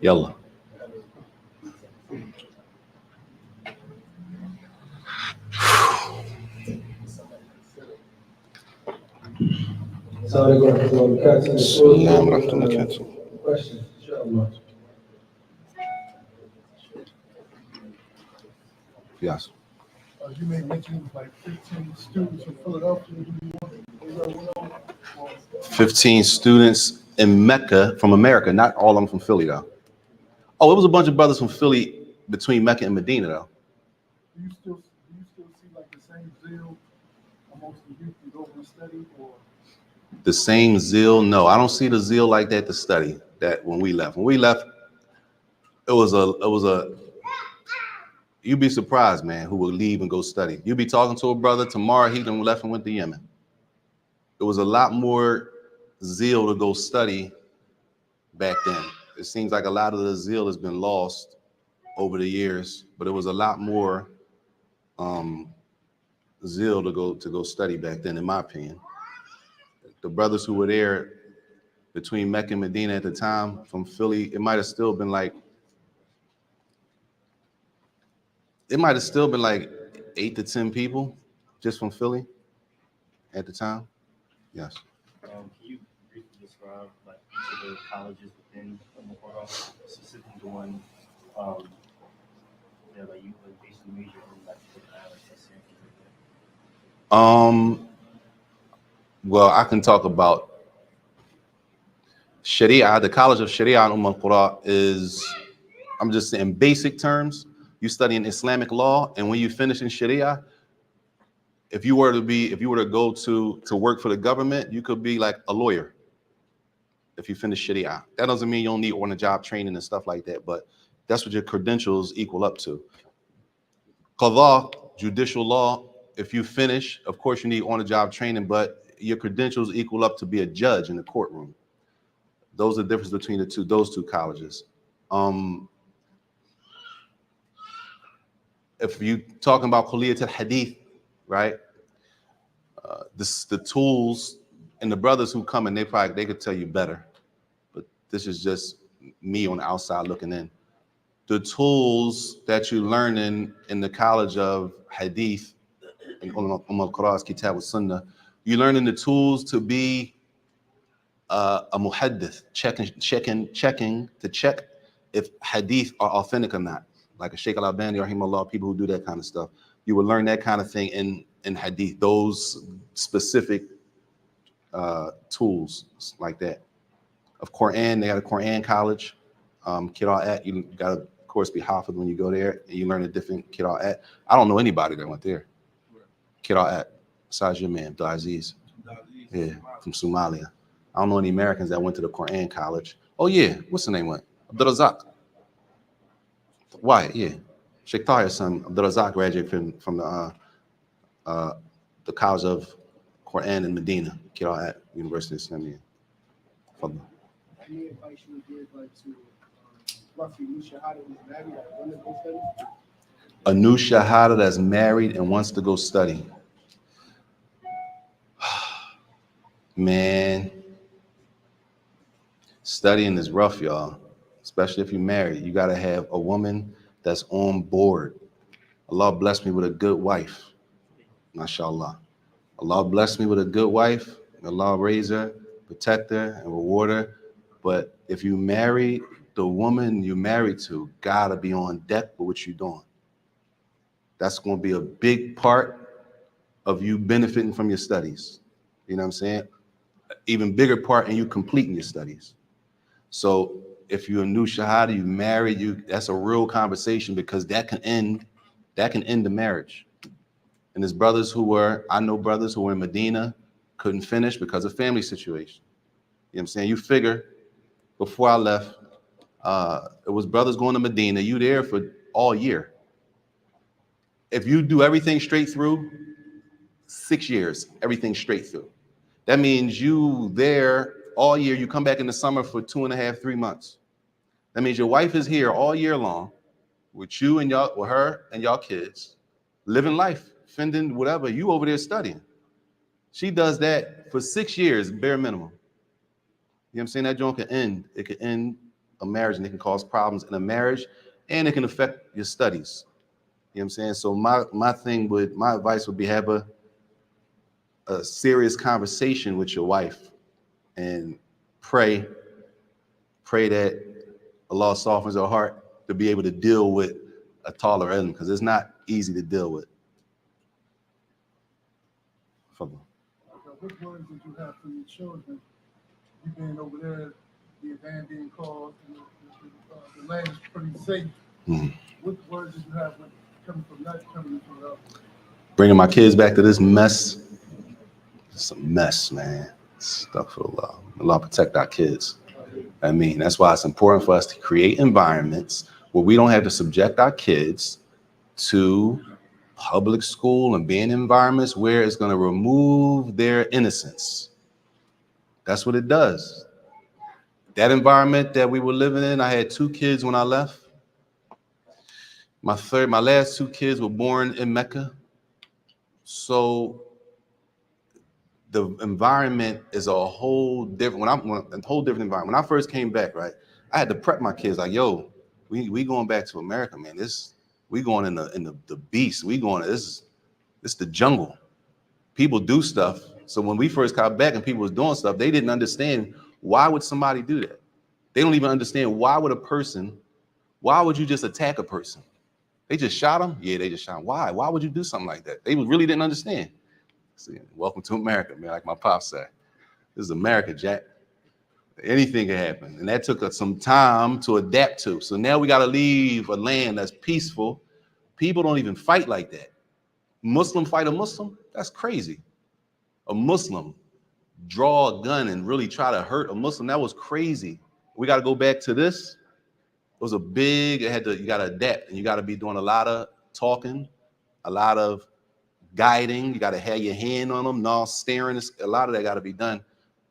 Yalla. Question, inshallah. Yes. You may mention like 15 students from Philadelphia. 15 students in Mecca from America, not all of them from Philly though. Oh, it was a bunch of brothers from Philly between Mecca and Medina though. Do you still see like the same zeal amongst the youth who go to study, or The same zeal? No, I don't see the zeal like that to study. That when we left, it was a. You'd be surprised, man, who would leave and go study. You'd be talking to a brother tomorrow, he done left and went to Yemen. It was a lot more zeal to go study back then. It seems like a lot of the zeal has been lost over the years, but it was a lot more zeal to go study back then, in my opinion. The brothers who were there between Mecca and Medina at the time from Philly, it might have still been like 8 to 10 people just from Philly at the time. Yes. Can you briefly describe like each of the colleges within Al-Thamaraat, specifically the one that like you like basically major in like the islands, that's it? Well, I can talk about Sharia. The College of Sharia in Al-Qura is, I'm just saying basic terms, you study in Islamic law, and when you finish in Sharia, if you were to go to work for the government, you could be like a lawyer if you finish Sharia. That doesn't mean you don't need on-the-job training and stuff like that, but that's what your credentials equal up to. Qadha, judicial law, if you finish, of course you need on-the-job training, but your credentials equal up to be a judge in the courtroom. Those are the difference between those two colleges. If you talking about Kulliyat al-Hadith, right? The tools and the brothers who come in, they could tell you better, but this is just me on the outside looking in. The tools that you learn in the College of Hadith, in Al-Qur'an's Kitab al-Sunnah, you learning the tools to be a muhaddith, checking to check if hadith are authentic or not. Like a Sheikh Al-Albani, rahimahullah, people who do that kind of stuff. You will learn that kind of thing in hadith, those specific tools like that. Of Quran, they got a Quran college. Qira'at, you got to, of course, be hafiz when you go there, and you learn a different Qira'at. I don't know anybody that went there. Qira'at, besides your man, Abdul Aziz. Yeah, from Somalia. I don't know any Americans that went to the Quran college. Oh yeah, what's the name went? Abdul Razak. Why? Yeah, Sheikh Tahir's son, Abdul Razak, graduated from the College of Quran in Medina, Qira'at, University of Islamia. any advice you would give like to roughly new shahada who's married that want to go study? A new shahada that's married and wants to go study. Man, studying is rough, y'all, especially if you're married. You got to have a woman that's on board. Allah bless me with a good wife. MashaAllah. Allah bless me with a good wife. Allah raise her, protect her, and reward her. But if you marry, the woman you're married to gotta be on deck for what you're doing. That's going to be a big part of you benefiting from your studies. You know what I'm saying? Even bigger part in you completing your studies. So if you're a new shahada, you married, that's a real conversation, because that can end the marriage. And there's I know brothers who were in Medina, couldn't finish because of family situation. You know what I'm saying? You figure, before I left, it was brothers going to Medina, you there for all year. If you do everything straight through, 6 years, everything straight through. That means you there all year, you come back in the summer for 2.5, 3 months. That means your wife is here all year long with you and with her and y'all kids, living life, fending whatever, you over there studying. She does that for 6 years, bare minimum. You know what I'm saying? That joint can end. It could end a marriage, and it can cause problems in a marriage, and it can affect your studies. You know what I'm saying? So my advice would be have a serious conversation with your wife and pray that Allah softens her heart to be able to deal with a taller ilm, because it's not easy to deal with. What words did you have for your children? You being over there, the van being called, and the land is pretty safe. Mm. What words did you have when coming from that, coming from the Bringing my kids back to this mess. It's a mess, man. Astaghfirullah. Allah protect our kids. I mean, that's why it's important for us to create environments where we don't have to subject our kids to public school and being in environments where it's going to remove their innocence. That's what it does. That environment that we were living in, I had 2 kids when I left. My last 2 kids were born in Mecca. So the environment is a whole different. A whole different environment. When I first came back, right, I had to prep my kids like, yo, we going back to America, man. We going in the beast. We going this the jungle. People do stuff. So when we first got back and people was doing stuff, they didn't understand why would somebody do that. They don't even understand why would you just attack a person? They just shot him? Yeah, they just shot him. Why? Why would you do something like that? They really didn't understand. See, welcome to America, man, like my pop said. This is America, Jack. Anything can happen. And that took us some time to adapt to. So now we got to leave a land that's peaceful. People don't even fight like that. Muslim fight a Muslim? That's crazy. A Muslim draw a gun and really try to hurt a Muslim? That was crazy. We got to go back to this. It was you got to adapt, and you got to be doing a lot of talking, a lot of guiding. You got to have your hand on them, no staring. A lot of that got to be done,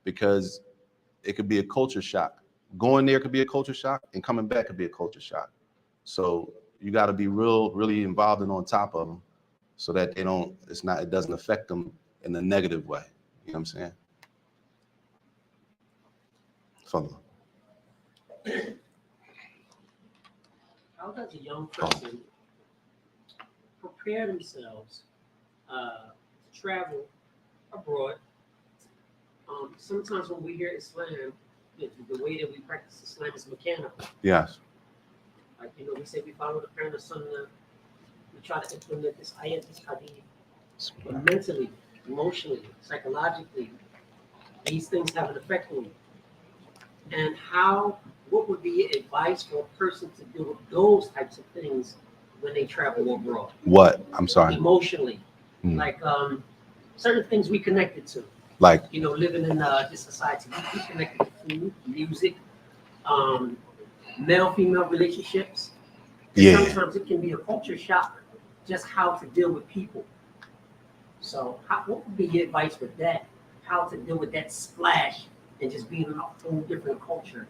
because it could be a culture shock. Going there could be a culture shock, and coming back could be a culture shock. So you got to be really involved and on top of them, so that it doesn't affect them in a negative way. You know what I'm saying? Follow. How does a young person prepare themselves to travel abroad? Sometimes when we hear Islam, the way that we practice Islam is mechanical. Yes. Like, we say we follow the Quran or Sunnah. We try to implement this ayat, this hadith. But mentally, emotionally, psychologically, these things have an effect on you. And what would be advice for a person to do with those types of things when they travel abroad? What? I'm sorry. Emotionally. Like certain things we connected to. Like? Living in this society, we connected to food, music, male-female relationships. And yeah. Sometimes it can be a culture shock, just how to deal with people. So what would be your advice with that? How to deal with that splash and just being in a whole different culture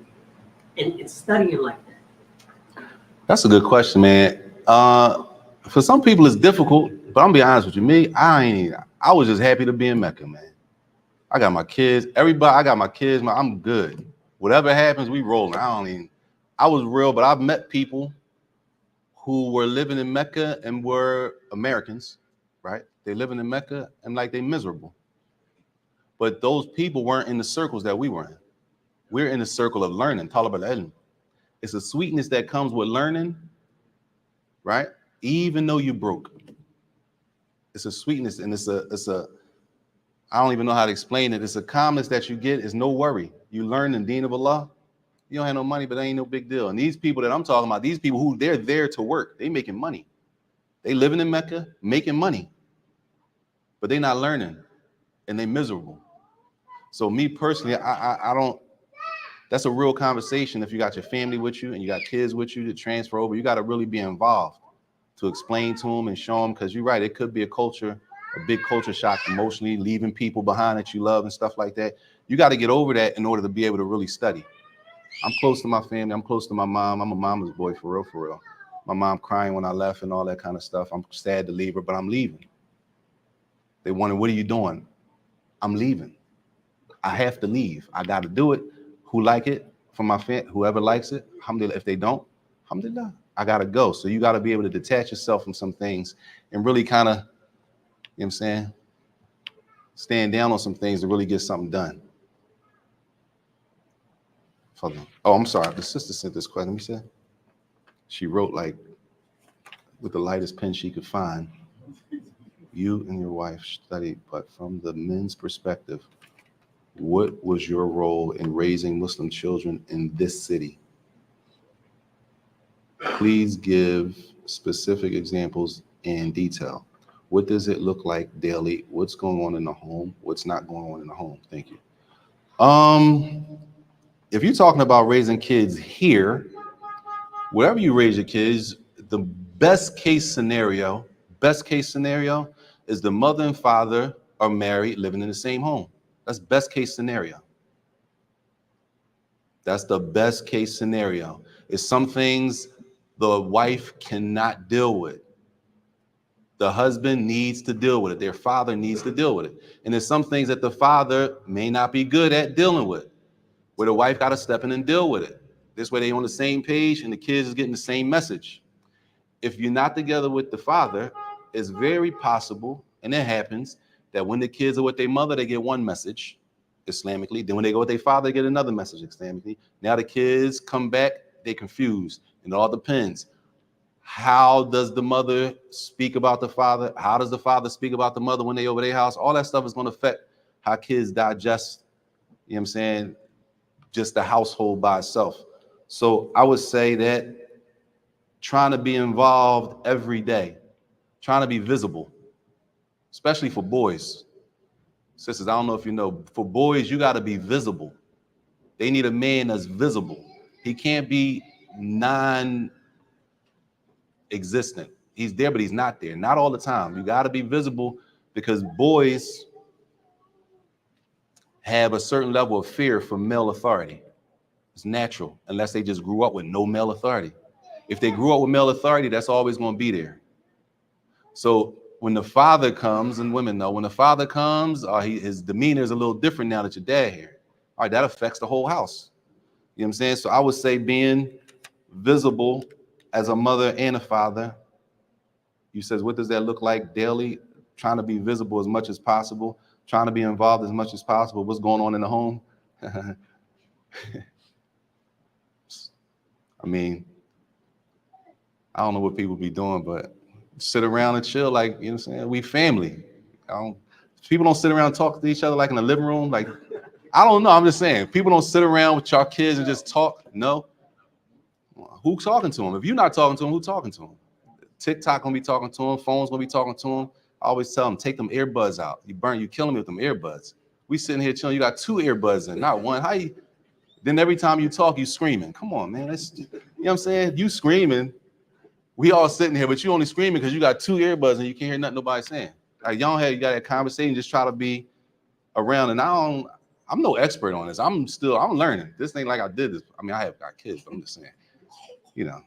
and studying like that? That's a good question, man. For some people it's difficult, but I'm gonna be honest with you. Me, I was just happy to be in Mecca, man. I got my kids. I got my kids. I'm good. Whatever happens, we rolling. I was real, but I've met people who were living in Mecca and were Americans, right? They living in Mecca and they miserable. But those people weren't in the circles that we were in. We're in the circle of learning, talab al-ilm. It's a sweetness that comes with learning, right? Even though you broke. It's a sweetness, and it's a I don't even know how to explain it. It's a calmness that you get. It's no worry. You learn the deen of Allah. You don't have no money, but that ain't no big deal. And these people that I'm talking about, these people who they're there to work, they making money. They living in Mecca, making money, but they not learning, and they miserable. So me personally, I don't. That's a real conversation. If you got your family with you and you got kids with you to transfer over, you got to really be involved to explain to them and show them, because you're right. It could be a big culture shock emotionally, leaving people behind that you love and stuff like that. You got to get over that in order to be able to really study. I'm close to my family. I'm close to my mom. I'm a mama's boy, for real, for real. My mom crying when I left and all that kind of stuff. I'm sad to leave her, but I'm leaving. They wonder, what are you doing? I'm leaving. I have to leave. I got to do it. Who like it? from my fan, whoever likes it, alhamdulillah. If they don't, alhamdulillah, I gotta go. So you gotta be able to detach yourself from some things and really kind of, you know what I'm saying, stand down on some things to really get something done. Oh, I'm sorry. The sister sent this question. Let me see. She wrote like with the lightest pen she could find. You and your wife studied, but from the men's perspective, what was your role in raising Muslim children in this city? Please give specific examples and detail. What does it look like daily? What's going on in the home? What's not going on in the home? Thank you. If you're talking about raising kids here, wherever you raise your kids, the best case scenario is the mother and father are married, living in the same home. That's best case scenario. That's the best case scenario. It's some things the wife cannot deal with. The husband needs to deal with it. Their father needs to deal with it. And there's some things that the father may not be good at dealing with, where the wife got to step in and deal with it. This way they're on the same page and the kids is getting the same message. If you're not together with the father, it's very possible, and it happens, that when the kids are with their mother, they get one message Islamically. Then when they go with their father, they get another message Islamically. Now the kids come back, they're confused. And it all depends. How does the mother speak about the father? How does the father speak about the mother when they over their house? All that stuff is going to affect how kids digest, you know what I'm saying, just the household by itself. So I would say that trying to be involved every day, trying to be visible, especially for boys. Sisters, I don't know if you know, for boys, you got to be visible. They need a man that's visible. He can't be non-existent. He's there, but he's not there. Not all the time. You got to be visible because boys have a certain level of fear for male authority. It's natural, unless they just grew up with no male authority. If they grew up with male authority, that's always going to be there. So when the father comes, and women know, when the father comes, his demeanor is a little different now that your dad here. All right, that affects the whole house. You know what I'm saying? So I would say being visible as a mother and a father. You says, what does that look like daily? Trying to be visible as much as possible, trying to be involved as much as possible. What's going on in the home? I mean, I don't know what people be doing, but sit around and chill, like, you know what I'm saying? We family. People don't sit around and talk to each other like in the living room. Like, I don't know. I'm just saying, people don't sit around with your kids and just talk. No. Who's talking to them? If you're not talking to them, who's talking to them? TikTok gonna be talking to them. Phone's gonna be talking to them. I always tell them, take them earbuds out. You killing me with them earbuds. We sitting here chilling. You got 2 earbuds in, not one. How you? Then every time you talk, you screaming. Come on, man. You know what I'm saying? You screaming. We all sitting here, but you only screaming because you got 2 earbuds and you can't hear nothing nobody saying. Like, y'all you got that conversation, just try to be around. And I'm no expert on this. I'm learning. This ain't like I did this. I mean, I have got kids, but I'm just saying, you know,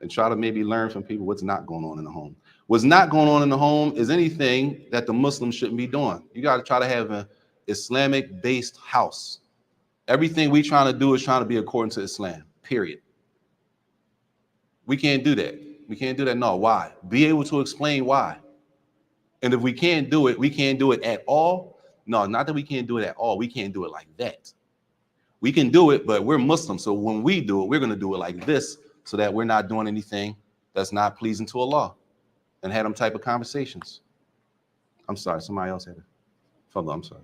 and try to maybe learn from people what's not going on in the home. What's not going on in the home is anything that the Muslims shouldn't be doing. You got to try to have an Islamic-based house. Everything we trying to do is trying to be according to Islam, period. We can't do that. We can't do that. No, why? Be able to explain why. And if we can't do it, we can't do it at all. No, not that we can't do it at all. We can't do it like that. We can do it, but we're Muslim. So when we do it, we're going to do it like this so that we're not doing anything that's not pleasing to Allah, and have them type of conversations. I'm sorry. Somebody else had it. Fadla, I'm sorry.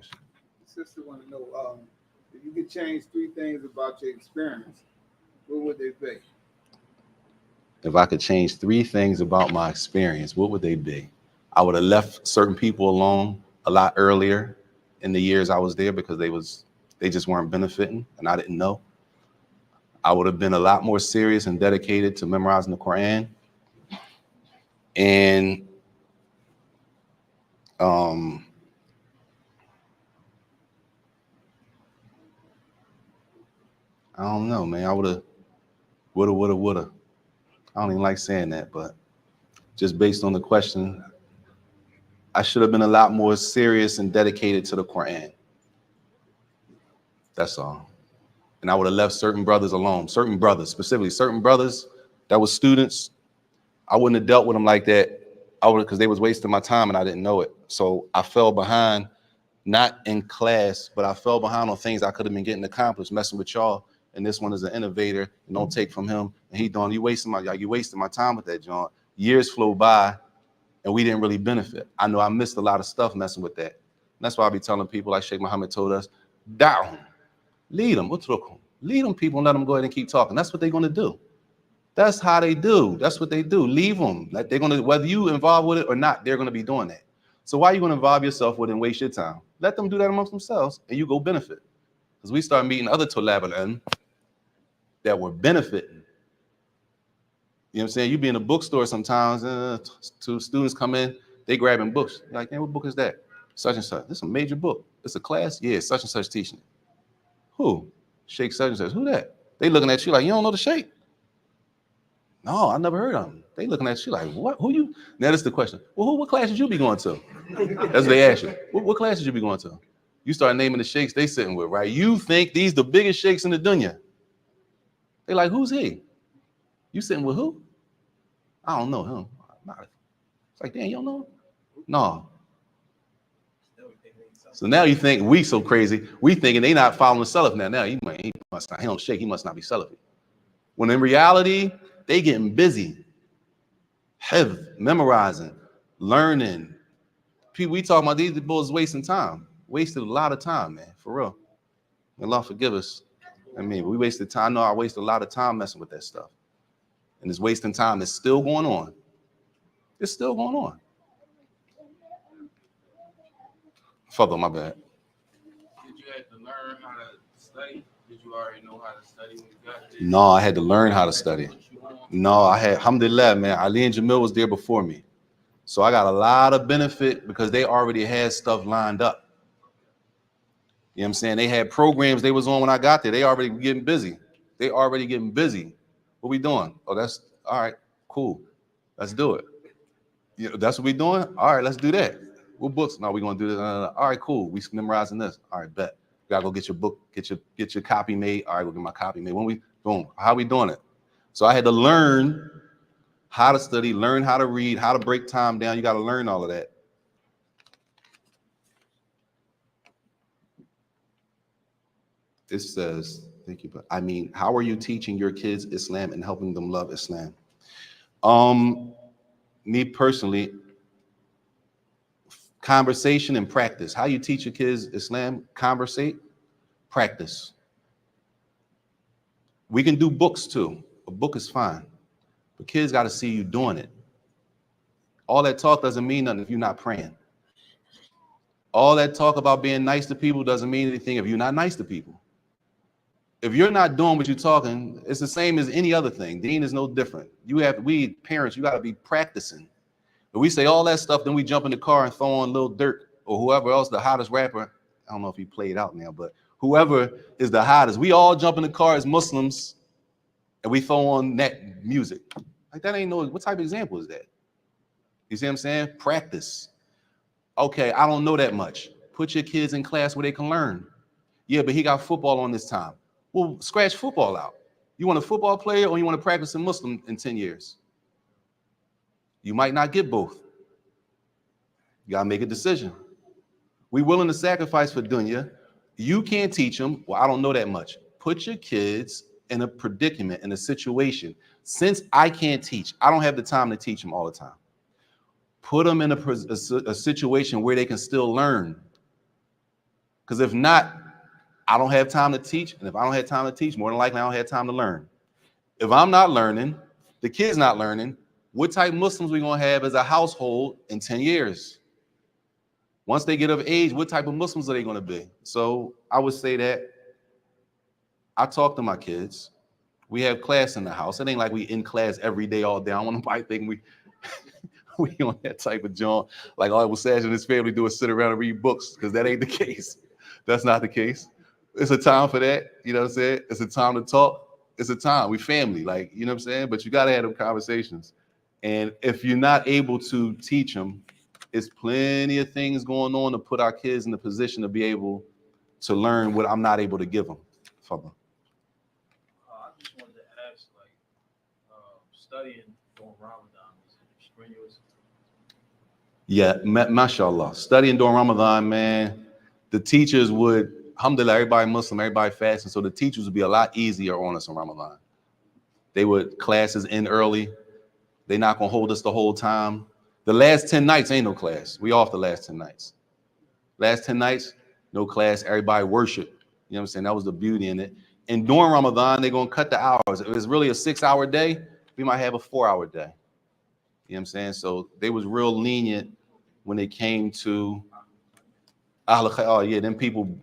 Sister want to know, if you could change 3 things about your experience, what would they be? If I could change 3 things about my experience, what would they be? I would have left certain people alone a lot earlier in the years I was there because they just weren't benefiting and I didn't know. I would have been a lot more serious and dedicated to memorizing the Quran. And I don't know, man. I woulda. I don't even like saying that, but just based on the question, I should have been a lot more serious and dedicated to the Quran. That's all. and I would have left certain brothers alone. Certain brothers, specifically certain brothers that was students, I wouldn't have dealt with them like that. I would, because they was wasting my time and I didn't know it. So I fell behind, not in class, but I fell behind on things I could have been getting accomplished, messing with y'all. And this one is an innovator, and don't take from him. And he doing, you wasting my time with that, John. Years flew by, and we didn't really benefit. I know I missed a lot of stuff messing with that. And that's why I be telling people, like Sheikh Muhammad told us, down, lead them, lead them people and let them go ahead and keep talking. That's what they're gonna do. That's how they do. That's what they do. Leave them. Like they're gonna, whether you involved with it or not, they're gonna be doing that. So why are you gonna involve yourself with it and waste your time? Let them do that amongst themselves, and you go benefit. Because we start meeting other Tulab al-Ilm that were benefiting. You know what I'm saying? You be in a bookstore sometimes, two students come in, they grabbing books. You're like, man, what book is that? Such and such. This is a major book. It's a class? Yeah, such and such teaching it. Who? Sheikh such and such. Who that? They looking at you like, you don't know the Sheikh? No, I never heard of him. They looking at you like, what? Who you? Now that's the question. Well, what class did you be going to? That's what they ask you. What class did you be going to? You start naming the sheikhs they sitting with, right? You think these the biggest sheikhs in the dunya. They like, who's he? You sitting with who? I don't know him. It's like, damn, you don't know him? No. So now you think we so crazy. We thinking they not following Salaf now. Now he must not, he don't shake, he must not be Salafi. When in reality, they getting busy. Memorizing, learning. People, we talking about these bulls wasting time. Wasted a lot of time, man, for real. Allah forgive us. I mean, we wasted time. I know I wasted a lot of time messing with that stuff. And this wasting time is still going on. It's still going on. Further, my bad. Did you have to learn how to study? Did you already know how to study when you got there? No, I had to learn how to study. No, I had, alhamdulillah, man. Ali and Jamil was there before me. So I got a lot of benefit because they already had stuff lined up. You know what I'm saying? They had programs they was on when I got there. They already getting busy. They already getting busy. What we doing? Oh, that's all right. Cool. Let's do it. Yeah, that's what we doing? All right, let's do that. What books? No, we're gonna do this. All right, cool. We memorizing this. All right, bet. You gotta go get your book, get your copy made. All right, go get my copy made. When we boom, how we doing it? So I had to learn how to study, learn how to read, how to break time down. You got to learn all of that. It says, thank you, but I mean, how are you teaching your kids Islam and helping them love Islam? Me personally, conversation and practice. How you teach your kids Islam? Conversate, practice. We can do books too. A book is fine, but kids got to see you doing it. All that talk doesn't mean nothing if you're not praying. All that talk about being nice to people doesn't mean anything if you're not nice to people. If you're not doing what you're talking, it's the same as any other thing. Deen is no different. We parents, you got to be practicing. If we say all that stuff, then we jump in the car and throw on Lil Durk or whoever else, the hottest rapper. I don't know if he played out now, but whoever is the hottest, we all jump in the car as Muslims and we throw on that music. Like that ain't no, what type of example is that? You see what I'm saying? Practice. Okay, I don't know that much. Put your kids in class where they can learn. Yeah, but he got football on this time. Well, scratch football out. You want a football player or you want to practice a Muslim in 10 years? You might not get both. You got to make a decision. We willing to sacrifice for dunya. You can't teach them. Well, I don't know that much. Put your kids in a predicament, in a situation. Since I can't teach, I don't have the time to teach them all the time. Put them in a situation where they can still learn. Because if not, I don't have time to teach. And if I don't have time to teach, more than likely I don't have time to learn. If I'm not learning, the kid's not learning, what type of Muslims we going to have as a household in 10 years? Once they get of age, what type of Muslims are they going to be? So I would say that I talk to my kids. We have class in the house. It ain't like we in class every day all day. I don't want nobody thinking we on that type of joint. Like all Saajid and his family do is sit around and read books, because that ain't the case. That's not the case. It's a time for that. You know what I'm saying? It's a time to talk. It's a time. We family, like, you know what I'm saying? But you got to have them conversations. And if you're not able to teach them, it's plenty of things going on to put our kids in the position to be able to learn what I'm not able to give them. Father. studying during Ramadan, is it strenuous? Yeah, mashallah. Studying during Ramadan, man, the teachers would, alhamdulillah, everybody Muslim, everybody fasting, so the teachers would be a lot easier on us in Ramadan. They would classes in early. They not gonna hold us the whole time. The last 10 nights ain't no class. We off the last 10 nights. Last 10 nights, no class, everybody worship. You know what I'm saying? That was the beauty in it. And during Ramadan, they're gonna cut the hours. If it's really a 6-hour day, we might have a 4-hour day. You know what I'm saying? So they was real lenient when it came to, oh yeah, then people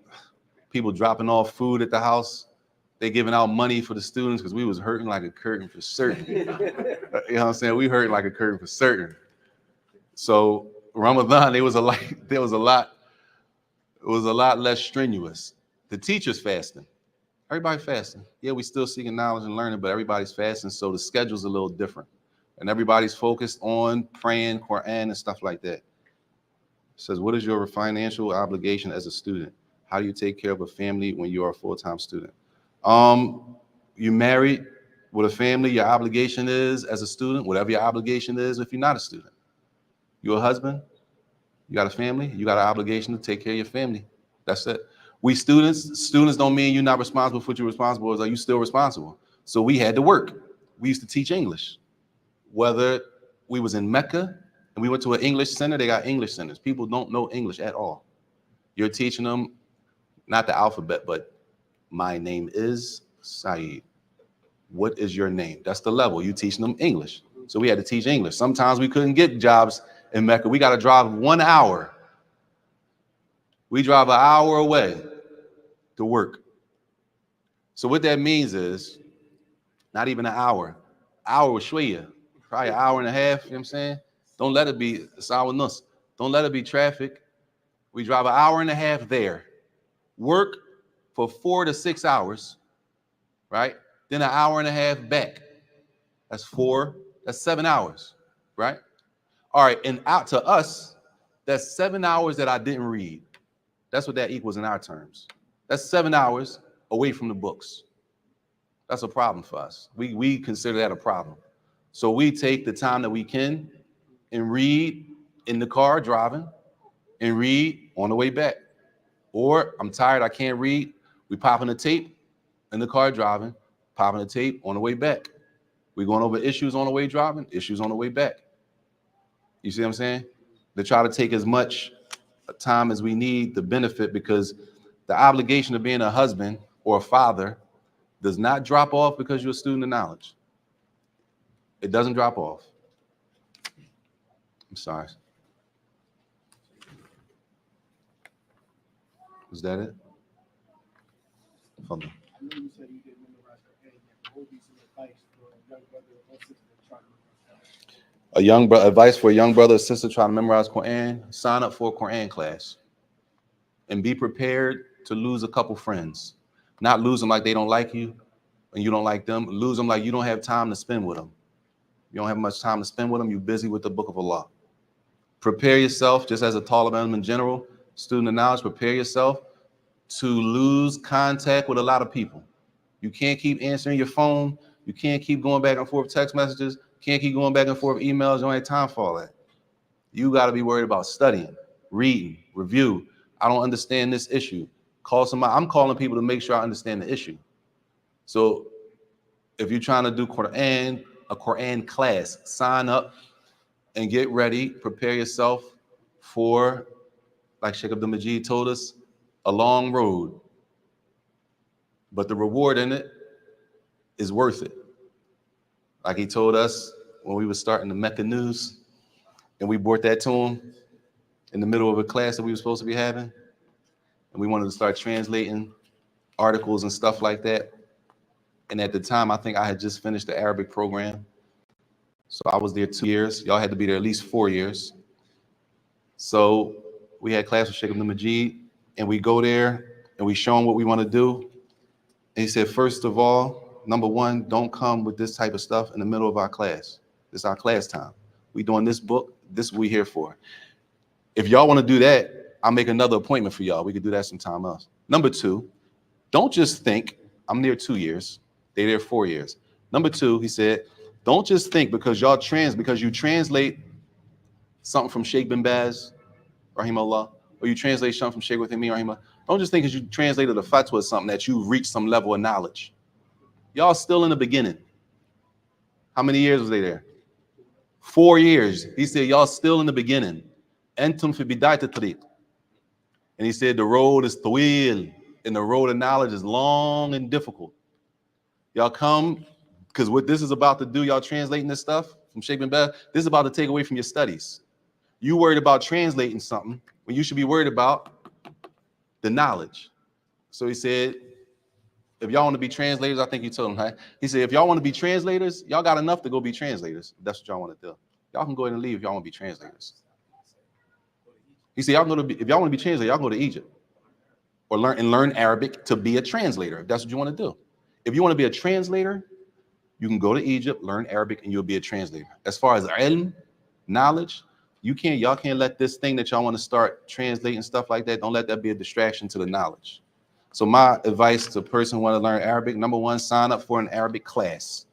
dropping off food at the house. They giving out money for the students because we was hurting like a curtain for certain. You know what I'm saying? We hurting like a curtain for certain. So Ramadan, it was a lot less strenuous. The teachers fasting. Everybody fasting. Yeah, we still seeking knowledge and learning, but everybody's fasting, so the schedule's a little different. And everybody's focused on praying, Quran, and stuff like that. It says, what is your financial obligation as a student? How do you take care of a family when you are a full-time student? You married with a family, your obligation is as a student, whatever your obligation is if you're not a student. You're a husband, you got a family, you got an obligation to take care of your family. That's it. We students don't mean you're not responsible for what you're responsible for. Are you still responsible? So we had to work. We used to teach English. Whether we was in Mecca and we went to an English center, they got English centers. People don't know English at all. You're teaching them not the alphabet, but my name is Saajid. What is your name? That's the level. You teaching them English. So we had to teach English. Sometimes we couldn't get jobs in Mecca. We got to drive 1 hour. We drive an hour away to work. So what that means is not even an hour. Hour with Shweya, probably an hour and a half, you know what I'm saying? Don't let it be Sawanus. Don't let it be traffic. We drive an hour and a half there. Work for 4 to 6 hours, right? Then an hour and a half back. That's 7 hours, right? All right, and out to us, that's 7 hours that I didn't read. That's what that equals in our terms. That's 7 hours away from the books. That's a problem for us. We consider that a problem. So we take the time that we can and read in the car driving and read on the way back. Or I'm tired, I can't read. We popping the tape in the car driving, popping the tape on the way back. We going over issues on the way driving, issues on the way back. You see what I'm saying? They try to take as much time as we need to benefit, because the obligation of being a husband or a father does not drop off because you're a student of knowledge. It doesn't drop off. I'm sorry. Was that it? Hold on. I know you said you didn't memorize Quran yet. What would be some advice for a young brother or sister trying to memorize Quran? Advice for a young brother or sister trying to memorize Quran: sign up for a Quran class and be prepared to lose a couple friends. Not lose them like they don't like you and you don't like them. Lose them like you don't have time to spend with them. You don't have much time to spend with them. You're busy with the Book of Allah. Prepare yourself, just as a Taliban in general, student of knowledge, prepare yourself to lose contact with a lot of people. You can't keep answering your phone. You can't keep going back and forth text messages. Can't keep going back and forth emails. You don't have time for all that. You got to be worried about studying, reading, review. I don't understand this issue. Call somebody. I'm calling people to make sure I understand the issue. So if you're trying to do a Quran class, sign up and get ready. Prepare yourself for, like Sheikh Abdul Majid told us, a long road. But the reward in it is worth it. Like he told us when we were starting the Mecca News, and we brought that to him in the middle of a class that we were supposed to be having, and we wanted to start translating articles and stuff like that. And at the time, I think I had just finished the Arabic program. So I was there 2 years. Y'all had to be there at least 4 years. So we had class with Sheikh Abdul Majid, and we go there and we show him what we want to do. And he said, first of all, number one, don't come with this type of stuff in the middle of our class. This is our class time. We doing this book. This is what we here for. If y'all want to do that, I'll make another appointment for y'all. We could do that sometime else. Number two, don't just think, I'm there 2 years. They there 4 years. Number two, he said, Don't just think because because you translate something from Sheikh bin Baz, rahimahullah, or you translate something from Sheikh Uthaymeen, rahimahullah. Don't just think because you translated a fatwa or something that you've reached some level of knowledge. Y'all still in the beginning. How many years was they there? 4 years. He said, y'all still in the beginning. Antum fi bidayat at-tariq. And he said, the road is tawil, and the road of knowledge is long and difficult. Y'all come, because what this is about to do, y'all translating this stuff from Sheikh bin Baz, this is about to take away from your studies. You worried about translating something when you should be worried about the knowledge. So he said, if y'all want to be translators, I think you told him, right? He said, if y'all want to be translators, y'all got enough to go be translators. If that's what y'all want to do. Y'all can go ahead and leave if y'all want to be translators. He said, if y'all want to be translators, y'all go to Egypt or learn Arabic to be a translator, if that's what you want to do. If you want to be a translator, you can go to Egypt, learn Arabic, and you'll be a translator. As far as ilm, knowledge, y'all can't let this thing that y'all want to start translating stuff like that, don't let that be a distraction to the knowledge. So my advice to a person who want to learn Arabic, number one, sign up for an Arabic class.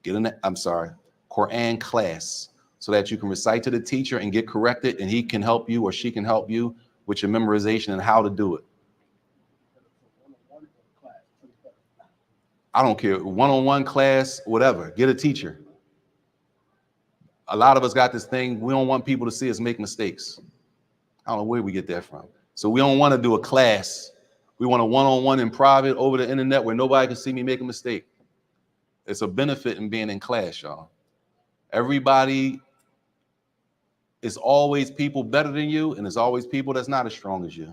Quran class, so that you can recite to the teacher and get corrected, and he can help you or she can help you with your memorization and how to do it. I don't care, one-on-one class, whatever, get a teacher. A lot of us got this thing, we don't want people to see us make mistakes. I don't know where we get that from. So we don't want to do a class. We want a one-on-one in private over the internet where nobody can see me make a mistake. It's a benefit in being in class, y'all. Everybody, it's always people better than you, and there's always people that's not as strong as you.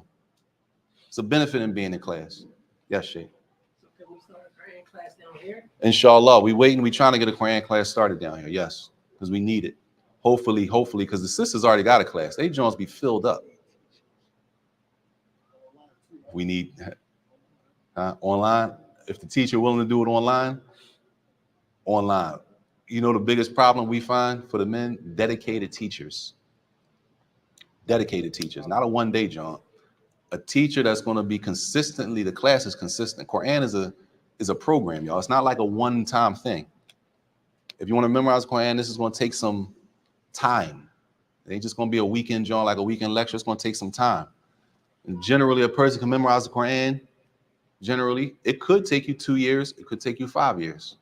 It's a benefit in being in class. Yes, Sheikh. So can we start a Quran class down here? Inshallah, we trying to get a Quran class started down here, yes, because we need it. Hopefully, because the sisters already got a class. They joints be filled up. We need online. If the teacher willing to do it online. You know the biggest problem we find for the men? Dedicated teachers. Dedicated teachers, not a one-day job. A teacher that's going to be consistently, the class is consistent. Quran is a program, y'all. It's not like a one-time thing. If you want to memorize Quran, this is going to take some time. It ain't just going to be a weekend job, like a weekend lecture. It's going to take some time. And generally, a person can memorize the Quran. Generally, it could take you 2 years. It could take you 5 years.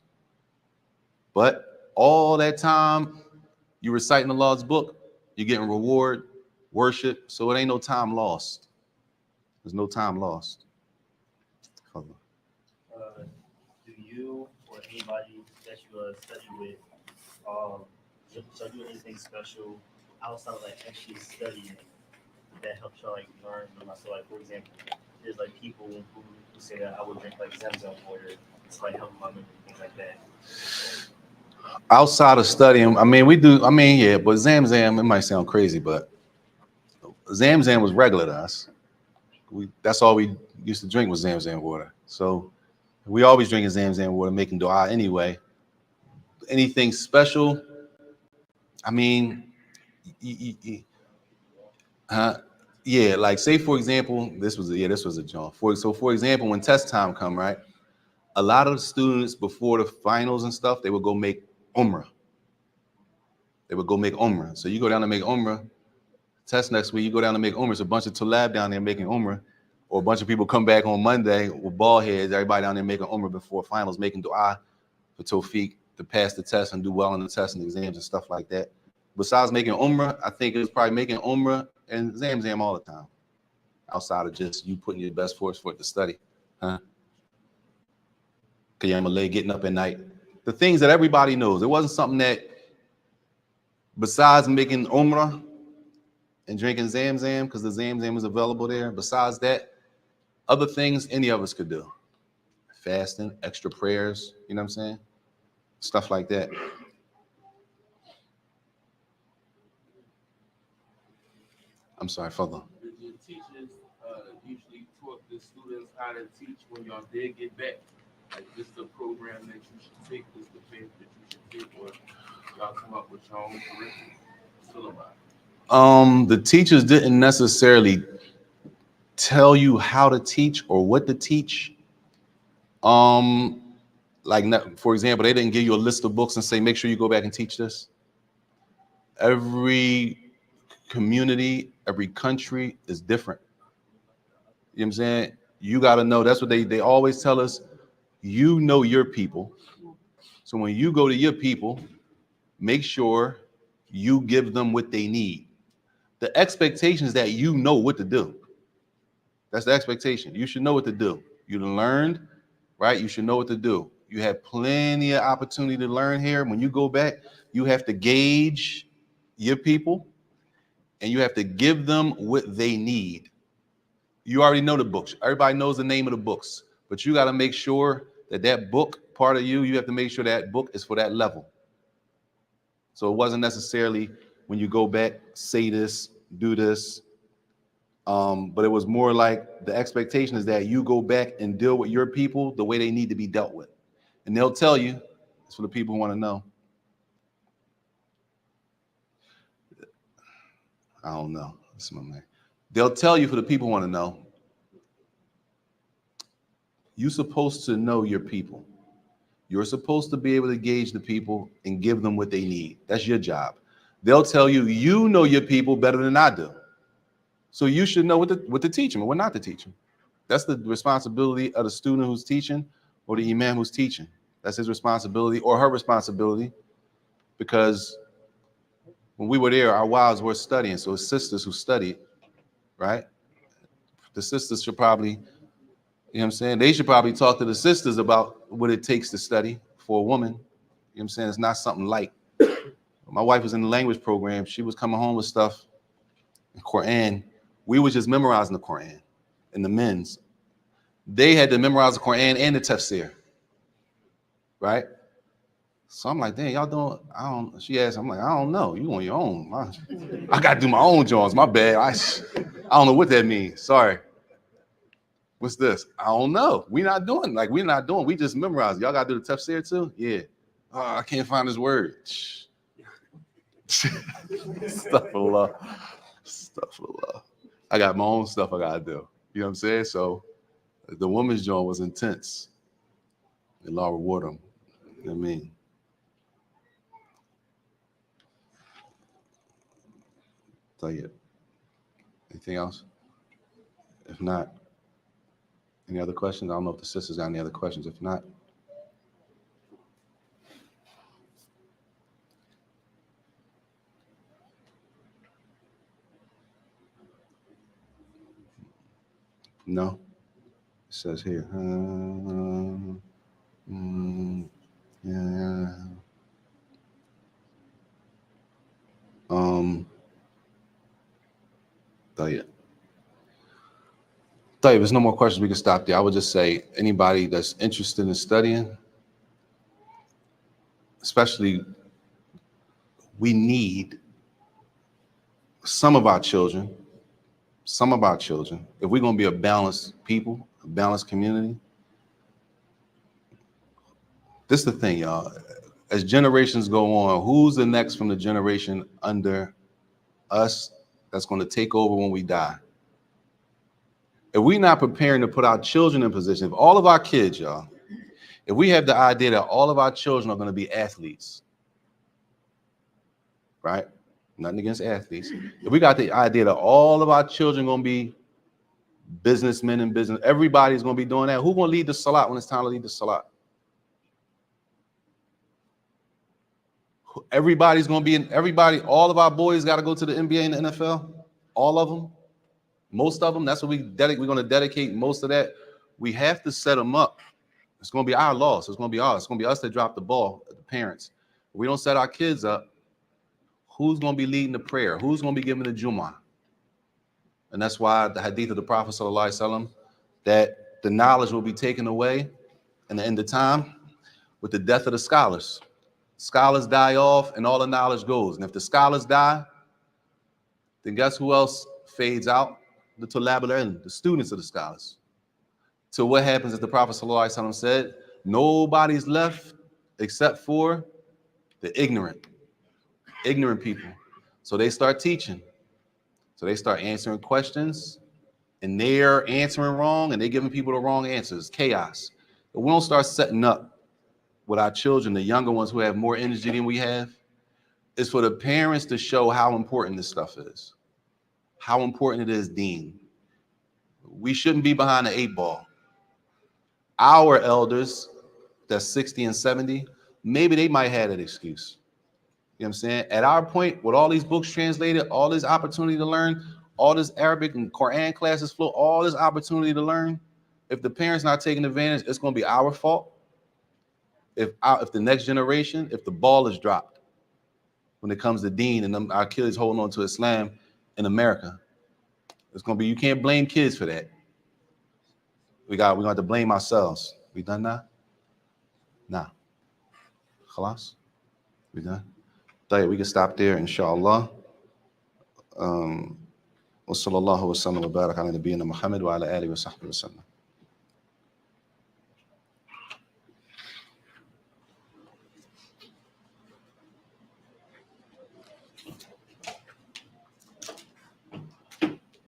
But all that time you reciting Allah's book, you're getting reward, worship. So it ain't no time lost. There's no time lost. Do you or anybody that you study with so do anything special outside of like actually studying that helps you like learn? So like for example, there's like people who say that I would drink like Zamzam water to like help my memory, things like that. Outside of studying, yeah, but Zamzam, it might sound crazy, but Zamzam was regular to us. That's all we used to drink was Zamzam water. So we always drinking Zamzam water, making dua anyway. Anything special? I mean, yeah, like say for example, this was a joke. For example, when test time come, right? A lot of the students before the finals and stuff, they would go make Umrah. So you go down to make Umrah, test next week, you go down to make Umrah. It's a bunch of Tulab down there making Umrah, or a bunch of people come back on Monday with bald heads, everybody down there making Umrah before finals, making dua for Tawfiq to pass the test and do well in the tests and exams and stuff like that. Besides making Umrah, I think it was probably making Umrah and Zamzam all the time, outside of just you putting your best force for it to study. Qiyam al-Layl, getting up at night. The things that everybody knows. It wasn't something that, besides making Umrah and drinking Zamzam, because the Zamzam is available there, besides that, other things any of us could do. Fasting, extra prayers, you know what I'm saying? Stuff like that. I'm sorry, Father. Did your teachers usually taught the students how to teach when y'all did get back? Like this the program that you should take, this the faith that you should take, or y'all come up with your own curriculum? Still about it. The teachers didn't necessarily tell you how to teach or what to teach. like, for example, they didn't give you a list of books and say, make sure you go back and teach this. Every community, every country is different. You know what I'm saying? You got to know. That's what they always tell us. You know your people. So when you go to your people, make sure you give them what they need. The expectation is that you know what to do. That's the expectation. You should know what to do. You learned, right? You should know what to do. You have plenty of opportunity to learn here. When you go back, you have to gauge your people and you have to give them what they need. You already know the books. Everybody knows the name of the books, but you got to make sure that that book part of you have to make sure that book is for that level. So it wasn't necessarily when you go back, say this, do this. But it was more like the expectation is that you go back and deal with your people the way they need to be dealt with. And they'll tell you, it's for the people who want to know. I don't know. That's my man. They'll tell you for the people who want to know. You're supposed to know your people. You're supposed to be able to gauge the people and give them what they need. That's your job. They'll tell you, you know your people better than I do. So you should know what to teach them and what not to teach them. That's the responsibility of the student who's teaching or the imam who's teaching. That's his responsibility or her responsibility, because when we were there, our wives were studying. So it's sisters who studied, right? The sisters should probably, you know what I'm saying? They should probably talk to the sisters about what it takes to study for a woman. You know what I'm saying? It's not something light. My wife was in the language program. She was coming home with stuff in Quran. We was just memorizing the Quran and the men's. They had to memorize the Quran and the tafsir, right? So I'm like, damn, y'all doing, I don't, she asked, I'm like, I don't know. You on your own. I got to do my own Jones. My bad. I don't know what that means. Sorry. What's this? I don't know. We're not doing. We just memorize. Y'all got to do the tafsir too? Yeah. Oh, I can't find this word. Astaghfirullah. Astaghfirullah. I got my own stuff I got to do. You know what I'm saying? So the woman's joint was intense. And Allah reward them. You know what I mean? Tell you. Anything else? If not, any other questions? I don't know if the sisters got any other questions. If not, no. It says here. Yeah. Tell you. If there's no more questions, we can stop there. I would just say anybody that's interested in studying, especially we need some of our children, if we're going to be a balanced people, a balanced community. This is the thing, y'all. As generations go on, who's the next from the generation under us that's going to take over when we die? If we're not preparing to put our children in position, if all of our kids, y'all, if we have the idea that all of our children are going to be athletes, right? Nothing against athletes. If we got the idea that all of our children are going to be businessmen in business, everybody's going to be doing that, who's going to lead the salat when it's time to lead the salat? Everybody's going to be in, all of our boys got to go to the NBA and the NFL. All of them. Most of them. That's what we're going to dedicate most of that. We have to set them up. It's going to be our loss. It's going to be ours. It's going to be us that drop the ball, the parents. If we don't set our kids up, who's going to be leading the prayer? Who's going to be giving the Jummah? And that's why the hadith of the Prophet ﷺ, that the knowledge will be taken away in the end of time with the death of the scholars. Scholars die off and all the knowledge goes. And if the scholars die, then guess who else fades out? The tulab al-ilm, the students of the scholars. So what happens is the Prophet ﷺ said, nobody's left except for the ignorant people. So they start teaching. So they start answering questions and they're answering wrong and they're giving people the wrong answers. Chaos. But we don't start setting up with our children, the younger ones who have more energy than we have, is for the parents to show how important this stuff is, how important it is, Dean. We shouldn't be behind the 8 ball. Our elders that's 60 and 70, maybe they might have that excuse. You know what I'm saying? At our point, with all these books translated, all this opportunity to learn, all this Arabic and Quran classes flow, all this opportunity to learn, if the parents not taking advantage, it's going to be our fault. If the next generation, if the ball is dropped when it comes to Deen and our kids holding on to Islam in America, it's going to be, you can't blame kids for that. We're going to have to blame ourselves. We done now? Nah. Khalas? We done? We can stop there, inshallah. وصلى الله وسلم وبارك على نبينا محمد وعلى آله وصحبه وسلم.